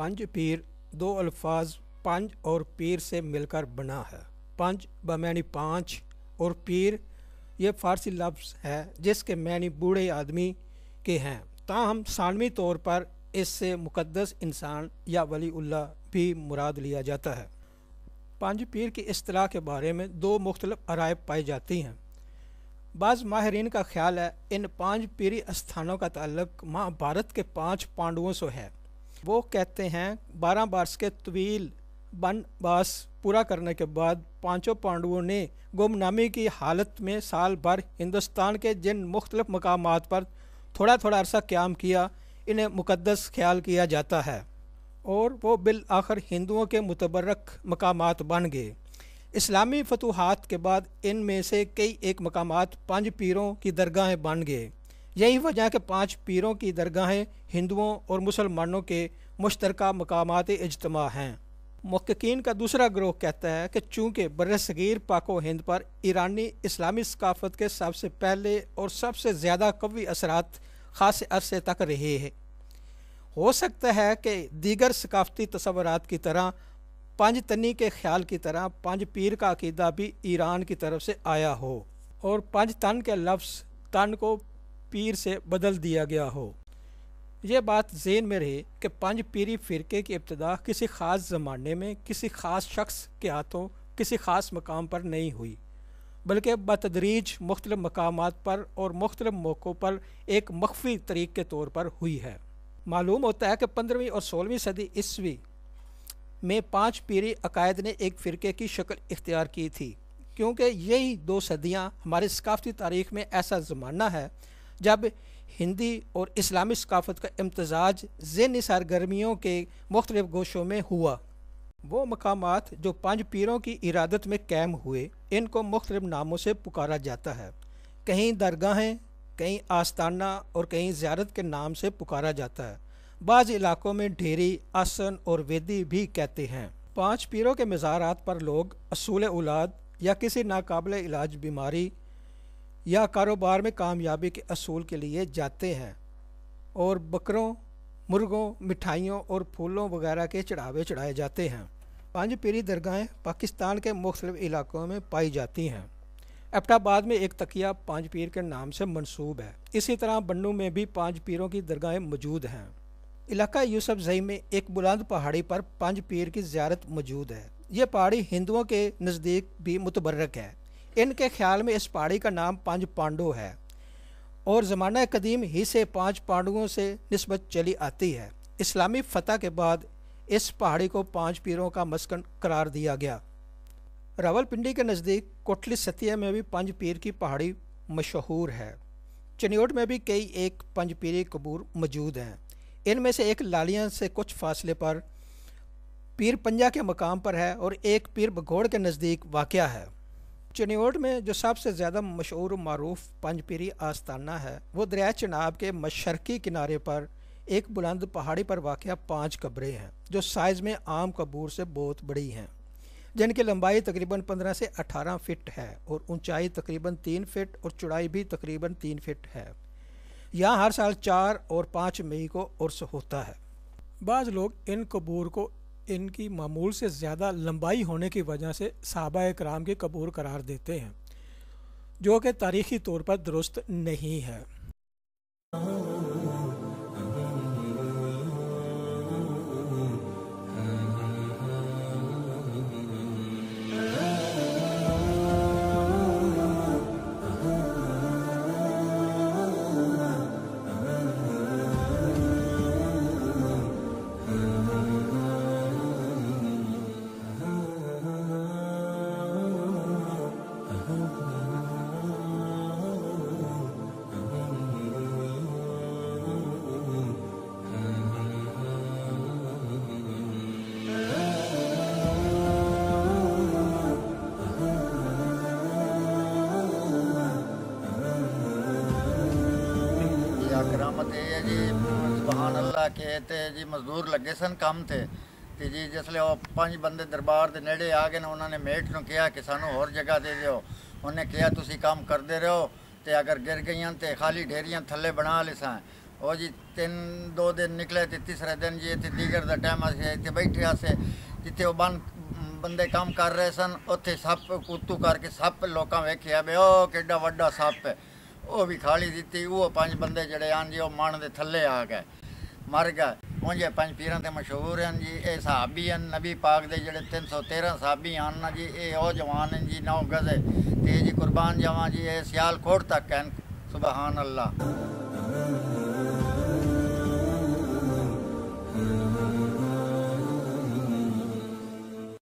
पंज पीर दो अल्फाज पंज और पीर से मिलकर बना है। पंज बमैनी पाँच और पीर ये फ़ारसी लफ्ज़ है जिसके मैनी बूढ़े आदमी के हैं, ताहम सानवी तौर पर इससे मुक़द्दस इंसान या वलीउल्लाह भी मुराद लिया जाता है। पंज पीर की इस्तिलाह के बारे में दो मुख्तलिफ अराय पाई जाती हैं। बाज़ माहिरीन का ख्याल है इन पाँच पीरी स्थानों का ताल्लुक़ महाभारत के 5 पांडवों से है। वो कहते हैं 12 बरस के तवील वनवास पूरा करने के बाद पांचों पांडवों ने गुमनामी की हालत में साल भर हिंदुस्तान के जिन मुख्तलिफ मकामात पर थोड़ा थोड़ा अरसा क़याम किया, इन्हें मुक़द्दस ख्याल किया जाता है और वो बिल आखिर हिंदुओं के मुतबर्रक मकामात बन गए। इस्लामी फतूहात के बाद इनमें से कई एक मकामात पांच पीरों की दरगाहें बन गए। यही वजह कि पांच पीरों की दरगाहें हिंदुओं और मुसलमानों के मुश्तरका मकामात इज्तिमा हैं। मुहक्किकीन का दूसरा ग्रोह कहता है कि चूँकि बर्रसगीर पाको हिंद पर ईरानी इस्लामी सकाफ़त के सबसे पहले और सबसे ज़्यादा कवी असरात ख़ास अरसे तक रहे हैं, हो सकता है कि दीगर सकाफ़ती तसव्वुरात की तरह पंज तनी के ख्याल की तरह पंज पीर का अकीदा भी ईरान की तरफ से आया हो और पंज तन के लफ्ज़ तन को पीर से बदल दिया गया हो। ये बात ज़हन में रहे कि पंज पीरी फ़िरके की इब्तिदा किसी ख़ास ज़माने में किसी ख़ास शख्स के हाथों किसी ख़ास मकाम पर नहीं हुई, बल्कि बतदरीज मुख्तलिफ मकामात पर और मुख्तलिफ मौक़ों पर एक मख्फी तरीक़ के तौर पर हुई है। मालूम होता है कि 15वीं और 16वीं सदी ईस्वी में पाँच पीरी अकायद ने एक फ़िरके की शक्ल इख्तियार की थी, क्योंकि यही 2 सदियाँ हमारी सकाफ़ती तारीख़ में ऐसा ज़माना है जब हिंदी और इस्लामी सकाफ़त का इम्तज़ाज ज़हनी सरगर्मियों के मुख्तलिफ गोशों में हुआ। वो मकामात जो पांच पीरों की इरादत में कायम हुए, इनको मुख्तलिफ नामों से पुकारा जाता है। कहीं दरगाहें, कहीं आस्ताना और कहीं ज़ियारत के नाम से पुकारा जाता है। बाज़ इलाकों में ढेरी, आसन और वेदी भी कहते हैं। पांच पीरों के मज़ारात पर लोग असूल औलाद या किसी नाकाबिल इलाज बीमारी या कारोबार में कामयाबी के असूल के लिए जाते हैं और बकरों, मुर्गों, मिठाइयों और फूलों वगैरह के चढ़ावे चढ़ाए जाते हैं। पांच पीरी दरगाहें पाकिस्तान के मुख्तलिफ इलाकों में पाई जाती हैं। एबटाबाद में एक तकिया पांच पीर के नाम से मंसूब है। इसी तरह बन्नू में भी पांच पीरों की दरगाहें मौजूद हैं। इलाका यूसुफ जई में एक बुलंद पहाड़ी पर पांच पीर की ज़ियारत मौजूद है। ये पहाड़ी हिंदुओं के नज़दीक भी मुतबर्रक है। इनके ख्याल में इस पहाड़ी का नाम पांच पांडव है और ज़माना कदीम ही से पांच पांडवों से निस्बत चली आती है। इस्लामी फ़तह के बाद इस पहाड़ी को पांच पीरों का मस्कन करार दिया गया। रावलपिंडी के नज़दीक कोटली सतिया में भी पंज पीर की पहाड़ी मशहूर है। चनियोट में भी कई एक पंज पीरी कबूर मौजूद हैं। इनमें से एक लालियां से कुछ फासले पर पीर पंजा के मकाम पर है और एक पीर बघोड़ के नज़दीक वाक़या है। चनियोट में जो सबसे ज़्यादा मशहूर मारूफ पंज पीरी आस्ताना है, वो दरिया चनाब के मशरकी किनारे पर एक बुलंद पहाड़ी पर वाक़या 5 कब्रें हैं, जो साइज़ में आम कबूर से बहुत बड़ी हैं, जिनकी लंबाई तकरीबन 15 से 18 फ़िट है और ऊंचाई तकरीबन 3 फ़िट और चौड़ाई भी तकरीबन 3 फ़िट है। यहाँ हर साल 4 और 5 मई को उर्स होता है। बाज़ लोग इन कबूर को इनकी मामूल से ज़्यादा लंबाई होने की वजह से सहाबा इकराम के कबूर करार देते हैं, जो कि तारीख़ी तौर पर दुरुस्त नहीं है। करामत ये है जी, सुभान अल्लाह के ते जी मजदूर लगे सन काम थे ते जी जिसले वो 5 बंदे दरबार के नेड़े आ गए ना, उन्होंने मेट नूं कहा कि सानू होर जगह दे दिओ। उन्हें कहा तुसी काम करते रहो ते अगर गिर गई तो खाली ढेरियां थले बना लिसां। وہ جی 2 دن نکلے تے تیسرے دن جی اتنے دیگر دا ٹائم اتنے بیٹھے آسے جتنے وہ بندے کام کر رہے سن اتنے سپ کتو کر کے سپ لوکاں ویکھیا بے او کیڈا وڈا سپ ہے، وہ بھی کھالی دیتی، وہ 5 بندے جڑے آن جی وہ مان دے تھلے آ گئے مر گئے۔ اونجے 5 پیراں تے مشہور ہیں جی، اے صحابی ہیں نبی پاک دے جڑے 313 صحابی آن نا جی، اے او جوان ہیں جی 9 گز تے جی قربان جاواں جی، اے سیال کوٹ تک ہیں، سبحان اللہ۔